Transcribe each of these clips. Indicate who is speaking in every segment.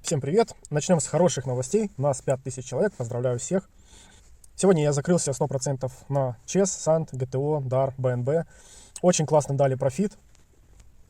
Speaker 1: Всем привет! Начнем с хороших новостей. У нас 5000 человек, поздравляю всех. Сегодня я закрылся 100% на ЧЕС, САНТ, ГТО, ДАР, БНБ. Очень классно дали профит.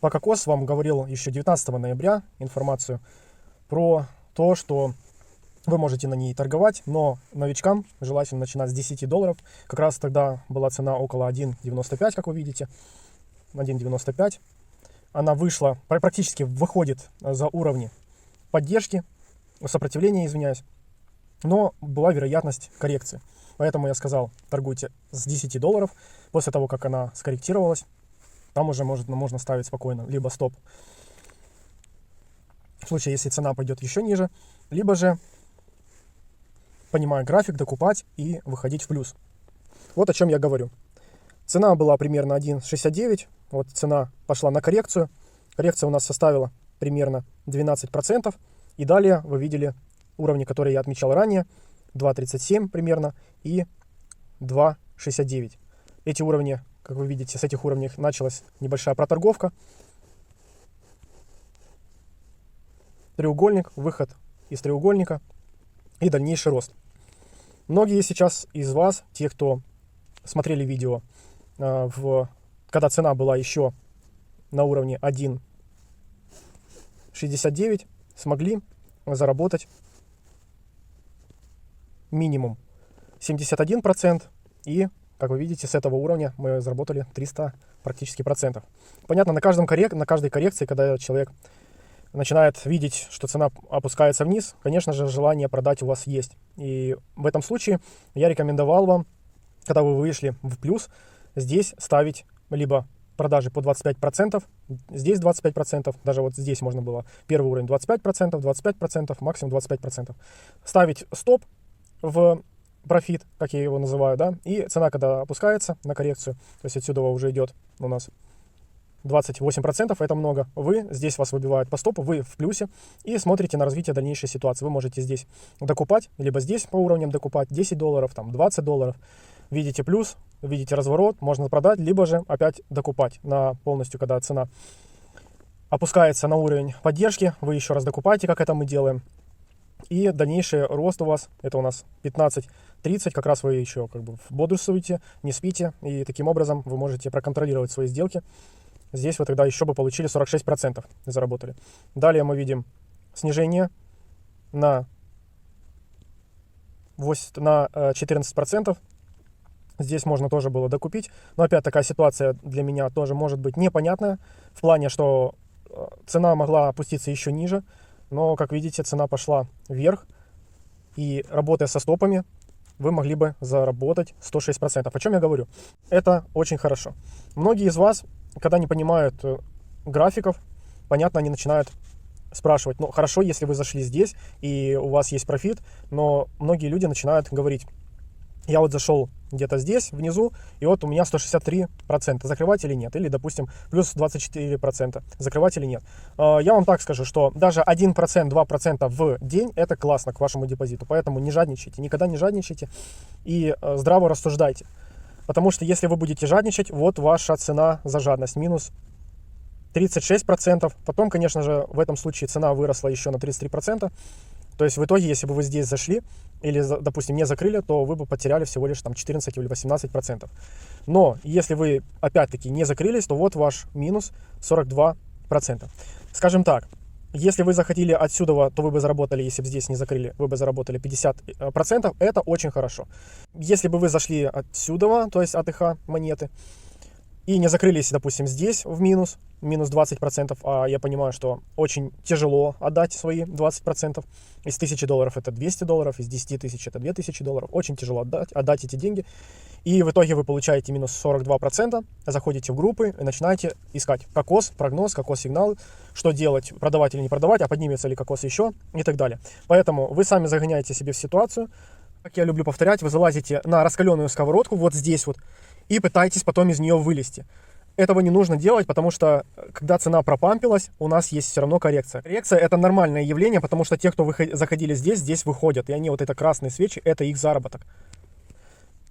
Speaker 1: По Кокос вам говорил еще 19 ноября информацию про то, что вы можете на ней торговать, но новичкам желательно начинать с 10 долларов. Как раз тогда была цена около 1.95, как вы видите, 1.95. Она вышла, практически выходит за уровни поддержки, сопротивления, извиняюсь, но была вероятность коррекции. Поэтому я сказал, торгуйте с 10 долларов. После того, как она скорректировалась, там уже можно ставить спокойно либо стоп в случае, если цена пойдет еще ниже, либо же, понимая график, докупать и выходить в плюс. Вот о чем я говорю. Цена была примерно 1.69, вот цена пошла на коррекцию. Коррекция у нас составила примерно 12%. И далее вы видели уровни, которые я отмечал ранее, 2.37 примерно и 2.69. Эти уровни, как вы видите, с этих уровней началась небольшая проторговка. Треугольник, выход из треугольника и дальнейший рост. Многие сейчас из вас, те, кто смотрели видео, когда цена была еще на уровне 1.69, смогли заработать минимум 71%, и, как вы видите, с этого уровня мы заработали 300 практически процентов. Понятно, на каждой коррекции, когда человек начинает видеть, что цена опускается вниз, конечно же, желание продать у вас есть. И в этом случае я рекомендовал вам, когда вы вышли в плюс, здесь ставить либо продажи по 25%, здесь 25%, даже вот здесь можно было первый уровень 25%, 25%, максимум 25%. Ставить стоп в профит, как я его называю, да, и цена, когда опускается на коррекцию, то есть отсюда уже идет у нас 28%, это много, здесь вас выбивают по стопу, вы в плюсе и смотрите на развитие дальнейшей ситуации. Вы можете здесь докупать, либо здесь по уровням докупать 10 долларов, там 20 долларов, видите плюс, видите разворот, можно продать, либо же опять докупать на полностью, когда цена опускается на уровень поддержки, вы еще раз докупаете, как это мы делаем. И дальнейший рост у вас, это у нас 15-30, как раз вы еще как бы бодрствуете, не спите, и таким образом вы можете проконтролировать свои сделки. Здесь вы тогда еще бы получили 46%, заработали. Далее мы видим снижение на 14%. Здесь можно тоже было докупить. Но опять такая ситуация для меня тоже может быть непонятная. В плане, что цена могла опуститься еще ниже. Но, как видите, цена пошла вверх. И работая со стопами, вы могли бы заработать 106%. О чем я говорю? Это очень хорошо. Многие из вас, когда не понимают графиков, понятно, они начинают спрашивать, ну хорошо, если вы зашли здесь и у вас есть профит, но многие люди начинают говорить, я вот зашел где-то здесь, внизу, и вот у меня 163%, закрывать или нет, или, допустим, плюс 24%, закрывать или нет. Я вам так скажу, что даже 1%, 2% в день, это классно к вашему депозиту, поэтому не жадничайте, никогда не жадничайте и здраво рассуждайте. Потому что если вы будете жадничать, вот ваша цена за жадность, минус 36%. Потом, конечно же, в этом случае цена выросла еще на 33%. То есть в итоге, если бы вы здесь зашли или, допустим, не закрыли, то вы бы потеряли всего лишь там 14 или 18%. Но если вы опять-таки не закрылись, то вот ваш минус 42%. Скажем так, если вы заходили отсюда, то вы бы заработали, если бы здесь не закрыли, вы бы заработали 50%. Это очень хорошо. Если бы вы зашли отсюда, то есть от ИХ монеты, и не закрылись, допустим, здесь в минус 20%, а я понимаю, что очень тяжело отдать свои 20%. Из 1000 долларов это 200 долларов, из 10 тысяч это 2000 долларов. Очень тяжело отдать эти деньги. И в итоге вы получаете минус 42%, заходите в группы и начинаете искать кокос, прогноз, кокос-сигнал, что делать, продавать или не продавать, а поднимется ли кокос еще и так далее. Поэтому вы сами загоняете себе в ситуацию. Как я люблю повторять, вы залазите на раскаленную сковородку вот здесь вот и пытаетесь потом из нее вылезти. Этого не нужно делать, потому что когда цена пропампилась, у нас есть все равно коррекция. Коррекция — это нормальное явление, потому что те, кто заходили здесь выходят. И они, вот это красные свечи, это их заработок.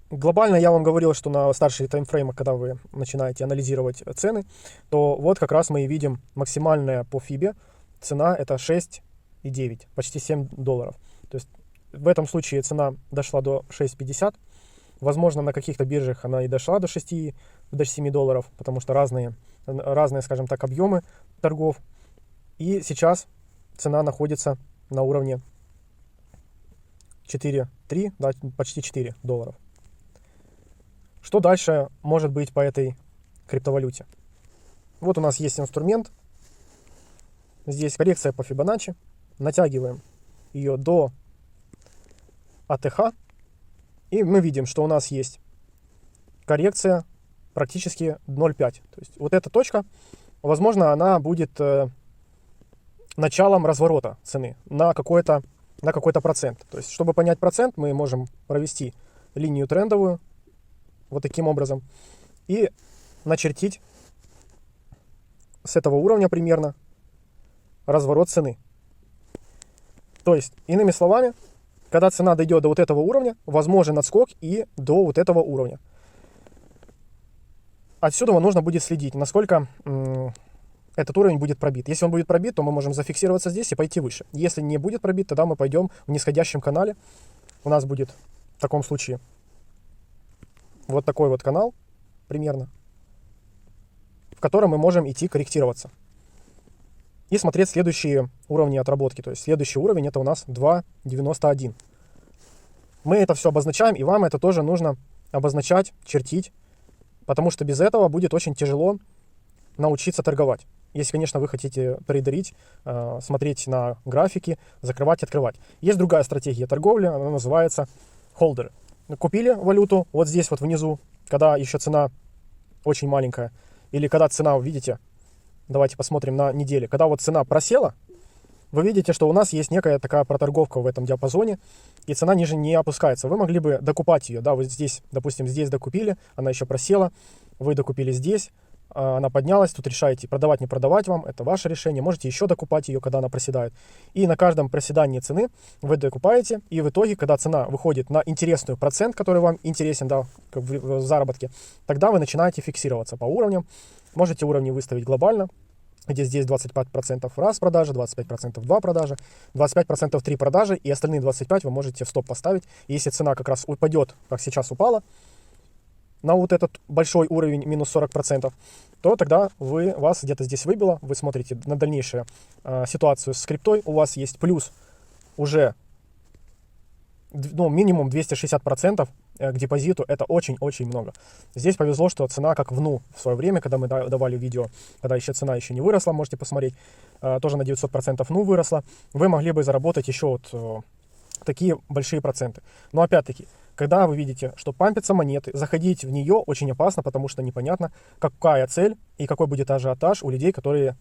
Speaker 1: Глобально я вам говорил, что на старших таймфреймах, когда вы начинаете анализировать цены, то вот как раз мы и видим максимальная по FIBE цена — это 6 6,9, почти $7. То есть в этом случае цена дошла до 6,50. Возможно, на каких-то биржах она и дошла до 6, до $7, потому что разные, скажем так, объемы торгов. И сейчас цена находится на уровне 4,3, да, почти $4. Что дальше может быть по этой криптовалюте? Вот у нас есть инструмент. Здесь коррекция по Фибоначчи. Натягиваем ее до АТХ. И мы видим, что у нас есть коррекция практически 0,5. То есть вот эта точка, возможно, она будет началом разворота цены на какой-то процент. То есть, чтобы понять процент, мы можем провести линию трендовую вот таким образом и начертить с этого уровня примерно разворот цены. То есть, иными словами, когда цена дойдет до вот этого уровня, возможен отскок и до вот этого уровня. Отсюда нужно будет следить, насколько этот уровень будет пробит. Если он будет пробит, то мы можем зафиксироваться здесь и пойти выше. Если не будет пробит, тогда мы пойдем в нисходящем канале. У нас будет в таком случае вот такой вот канал примерно, в котором мы можем идти корректироваться. И смотреть следующие уровни отработки. То есть следующий уровень это у нас 2,91. Мы это все обозначаем, и вам это тоже нужно обозначать, чертить, потому что без этого будет очень тяжело научиться торговать. Если, конечно, вы хотите трейдерить, смотреть на графики, закрывать, открывать. Есть другая стратегия торговли, она называется холдеры. Купили валюту вот здесь вот внизу, когда еще цена очень маленькая, или когда цена, видите, давайте посмотрим на неделе, когда вот цена просела, вы видите, что у нас есть некая такая проторговка в этом диапазоне, и цена ниже не опускается. Вы могли бы докупать ее, да, вы здесь, допустим, здесь докупили, она еще просела, вы докупили здесь, она поднялась, тут решаете продавать, не продавать вам, это ваше решение, можете еще докупать ее, когда она проседает. И на каждом проседании цены вы докупаете, и в итоге, когда цена выходит на интересную процент, который вам интересен, да, как в заработке, тогда вы начинаете фиксироваться по уровням, можете уровни выставить глобально, где здесь 25% раз продажи, 25% два продажи, 25% три продажи, и остальные 25% вы можете в стоп поставить. И если цена как раз упадет, как сейчас упала, на вот этот большой уровень минус 40%, то тогда вас где-то здесь выбило, вы смотрите на дальнейшую ситуацию с криптой, у вас есть плюс уже минимум 260% к депозиту, это очень-очень много. Здесь повезло, что цена как в НУ в свое время, когда мы давали видео, когда еще цена еще не выросла, можете посмотреть, тоже на 900% НУ выросла, вы могли бы заработать еще вот такие большие проценты. Но опять-таки, когда вы видите, что пампятся монеты, заходить в нее очень опасно, потому что непонятно, какая цель и какой будет ажиотаж у людей, которые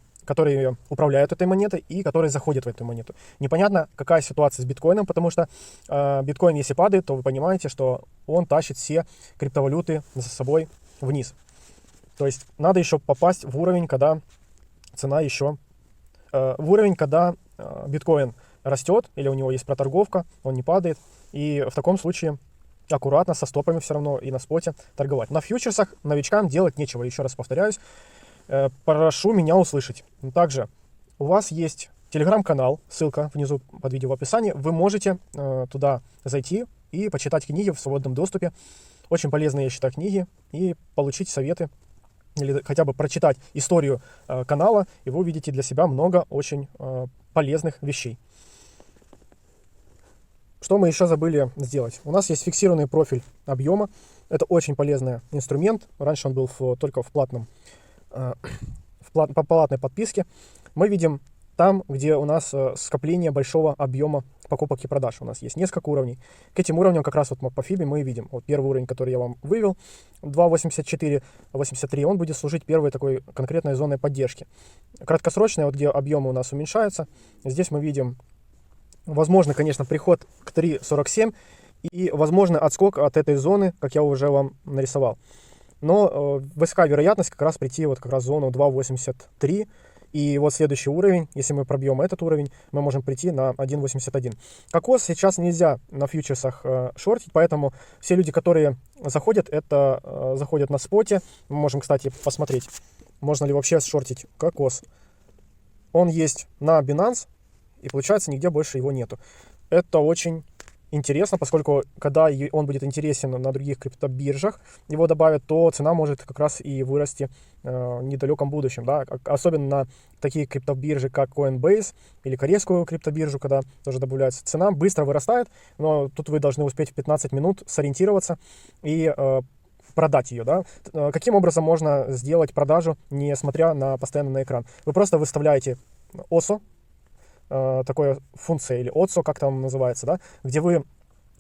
Speaker 1: управляют этой монетой и которые заходят в эту монету. Непонятно, какая ситуация с биткоином, потому что биткоин, если падает, то вы понимаете, что он тащит все криптовалюты за собой вниз. То есть надо еще попасть в уровень, когда цена еще... в уровень, когда биткоин растет, или у него есть проторговка, он не падает, и в таком случае аккуратно, со стопами все равно и на споте торговать. На фьючерсах новичкам делать нечего, еще раз повторяюсь. Прошу меня услышать. Также у вас есть телеграм-канал, ссылка внизу под видео в описании. Вы можете туда зайти и почитать книги в свободном доступе. Очень полезные, я считаю, книги. И получить советы или хотя бы прочитать историю канала, и вы увидите для себя много очень полезных вещей. Что мы еще забыли сделать? У нас есть фиксированный профиль объема. Это очень полезный инструмент. Раньше он был только в платной подписке. Мы видим там, где у нас скопление большого объема покупок и продаж. У нас есть несколько уровней. К этим уровням как раз вот по FIBE мы видим. Вот первый уровень, который я вам вывел, 2.84-83, он будет служить первой такой конкретной зоной поддержки. Краткосрочная, вот где объемы у нас уменьшаются, здесь мы видим, возможно, конечно, приход к 3.47 и, возможно, отскок от этой зоны, как я уже вам нарисовал. Но высока вероятность как раз прийти вот как раз в зону 2.83. И вот следующий уровень, если мы пробьем этот уровень, мы можем прийти на 1.81. Кокос сейчас нельзя на фьючерсах шортить, поэтому все люди, которые заходят, заходят на споте. Мы можем, кстати, посмотреть, можно ли вообще шортить кокос. Он есть на Binance, и получается нигде больше его нету. Это очень интересно, поскольку когда он будет интересен на других криптобиржах, его добавят, то цена может как раз и вырасти в недалеком будущем, да, особенно на такие криптобиржи, как Coinbase или корейскую криптобиржу, когда тоже добавляется, цена быстро вырастает, но тут вы должны успеть в 15 минут сориентироваться и продать ее, да. Каким образом можно сделать продажу, не смотря постоянно на экран? Вы просто выставляете OSO, такая функция, или OTSO, как там называется, да, где вы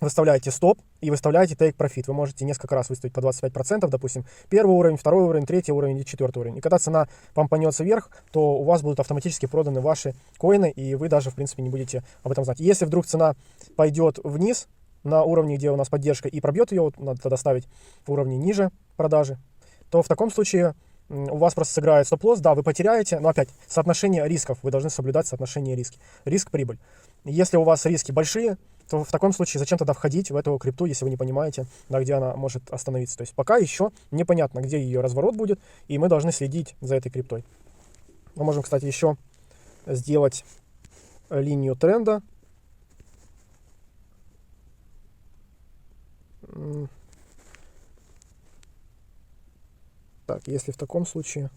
Speaker 1: выставляете стоп и выставляете take profit. Вы можете несколько раз выставить по 25%, допустим, первый уровень, второй уровень, третий уровень и четвертый уровень. И когда цена помпанется вверх, то у вас будут автоматически проданы ваши коины, и вы даже, в принципе, не будете об этом знать. Если вдруг цена пойдет вниз на уровне, где у нас поддержка, и пробьет ее, надо тогда ставить уровни ниже продажи, то в таком случае у вас просто сыграет стоп-лосс, да, вы потеряете, но опять, соотношение рисков, вы должны соблюдать соотношение риски. Риск-прибыль. Если у вас риски большие, то в таком случае зачем тогда входить в эту крипту, если вы не понимаете, да, где она может остановиться. То есть пока еще непонятно, где ее разворот будет, и мы должны следить за этой криптой. Мы можем, кстати, еще сделать линию тренда. Так, если в таком случае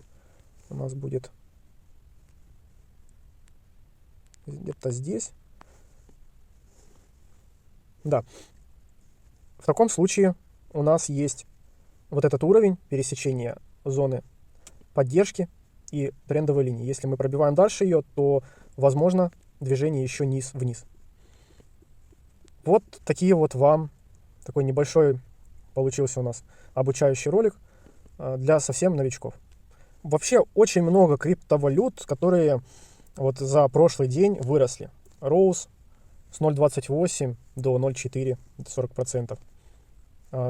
Speaker 1: у нас будет где-то здесь. Да. В таком случае у нас есть вот этот уровень пересечения зоны поддержки и трендовой линии. Если мы пробиваем дальше ее, то возможно движение еще вниз. Вот такие вот вам такой небольшой получился у нас обучающий ролик для совсем новичков. Вообще очень много криптовалют, которые вот за прошлый день выросли. Rose с 0.28 до 0.4, 40%.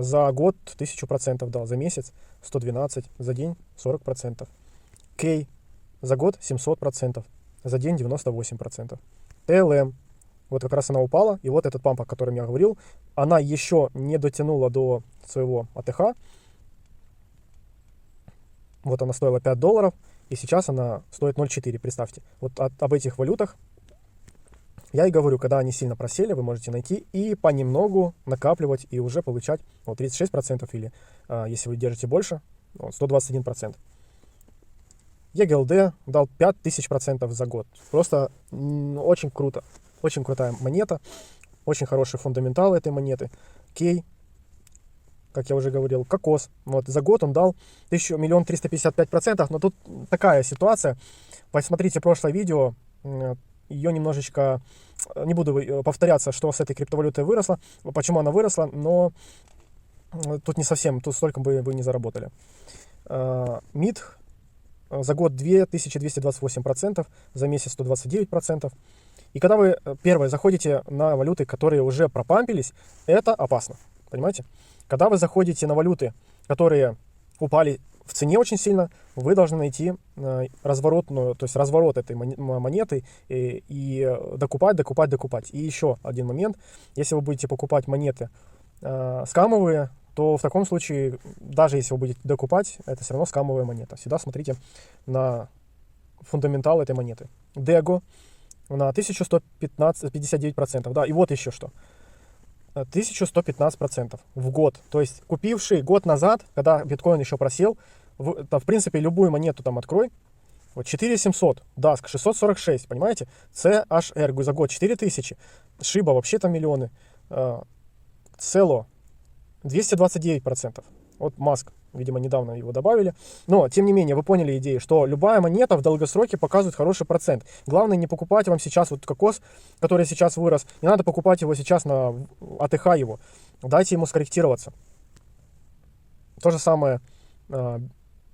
Speaker 1: За год 1000%, да, за месяц 112, за день 40%. K за год 700%, за день 98%. TLM, вот как раз она упала, и вот этот памп, о котором я говорил, она еще не дотянула до своего АТХ. Вот она стоила $5, и сейчас она стоит 0.4, представьте. Вот об этих валютах я и говорю, когда они сильно просели, вы можете найти и понемногу накапливать и уже получать 36% или, если вы держите больше, 121%. EGLD дал 5000% за год. Просто очень круто. Очень крутая монета, очень хороший фундаментал этой монеты. Кей, как я уже говорил, кокос. Вот за год он дал 1 355%, но тут такая ситуация. Посмотрите прошлое видео, ее немножечко, не буду повторяться, что с этой криптовалютой выросло, почему она выросла, но тут не совсем, тут столько бы вы не заработали. МИД за год 2228%, за месяц 129%. И когда вы, первое, заходите на валюты, которые уже пропампились, это опасно, понимаете? Когда вы заходите на валюты, которые упали в цене очень сильно, вы должны найти разворотную, то есть разворот этой монеты и докупать. И еще один момент, если вы будете покупать монеты скамовые, то в таком случае, даже если вы будете докупать, это все равно скамовая монета. Всегда смотрите на фундаментал этой монеты. Dego на 1159%, да, и вот еще что. 1115% в год. То есть купивший год назад, когда биткоин еще просел, в принципе, любую монету там открой, вот 4700, DASK 646, понимаете? CHR за год 4000, Shiba вообще там миллионы, Celo 229%. Вот Маск, видимо, недавно его добавили. Но, тем не менее, вы поняли идею, что любая монета в долгосроке показывает хороший процент. Главное не покупать вам сейчас вот кокос, который сейчас вырос. Не надо покупать его сейчас на АТХ его. Дайте ему скорректироваться. То же самое BTK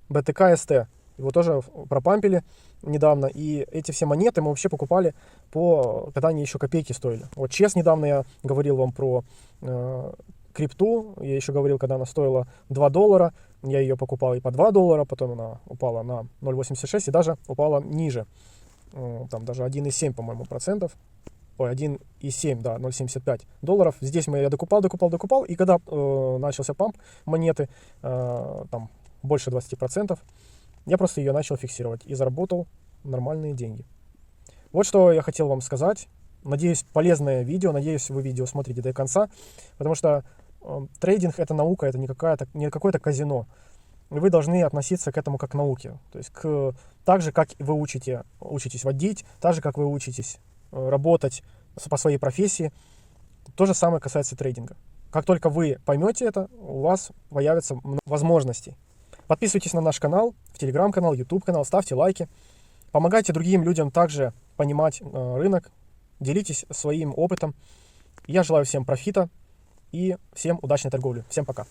Speaker 1: ST. Его тоже пропампили недавно. И эти все монеты мы вообще покупали когда они еще копейки стоили. Вот ЧЕС недавно я говорил вам про крипту, я еще говорил, когда она стоила $2, я ее покупал и по $2, потом она упала на 0,86 и даже упала ниже, там даже 1,7, по-моему, процентов, 1,7, да, $0,75. Здесь я докупал, и когда начался памп монеты, там больше 20%, я просто ее начал фиксировать и заработал нормальные деньги. Вот что я хотел вам сказать. Надеюсь, полезное видео, надеюсь, вы видео смотрите до конца, потому что трейдинг — это наука, это не какое-то казино. Вы должны относиться к этому как к науке. То есть так же, как вы учитесь водить, так же, как вы учитесь работать по своей профессии, то же самое касается трейдинга. Как только вы поймете это, у вас появятся возможности. Подписывайтесь на наш канал, в телеграм-канал, YouTube-канал, ставьте лайки. Помогайте другим людям также понимать рынок, делитесь своим опытом. Я желаю всем профита и всем удачной торговли. Всем пока.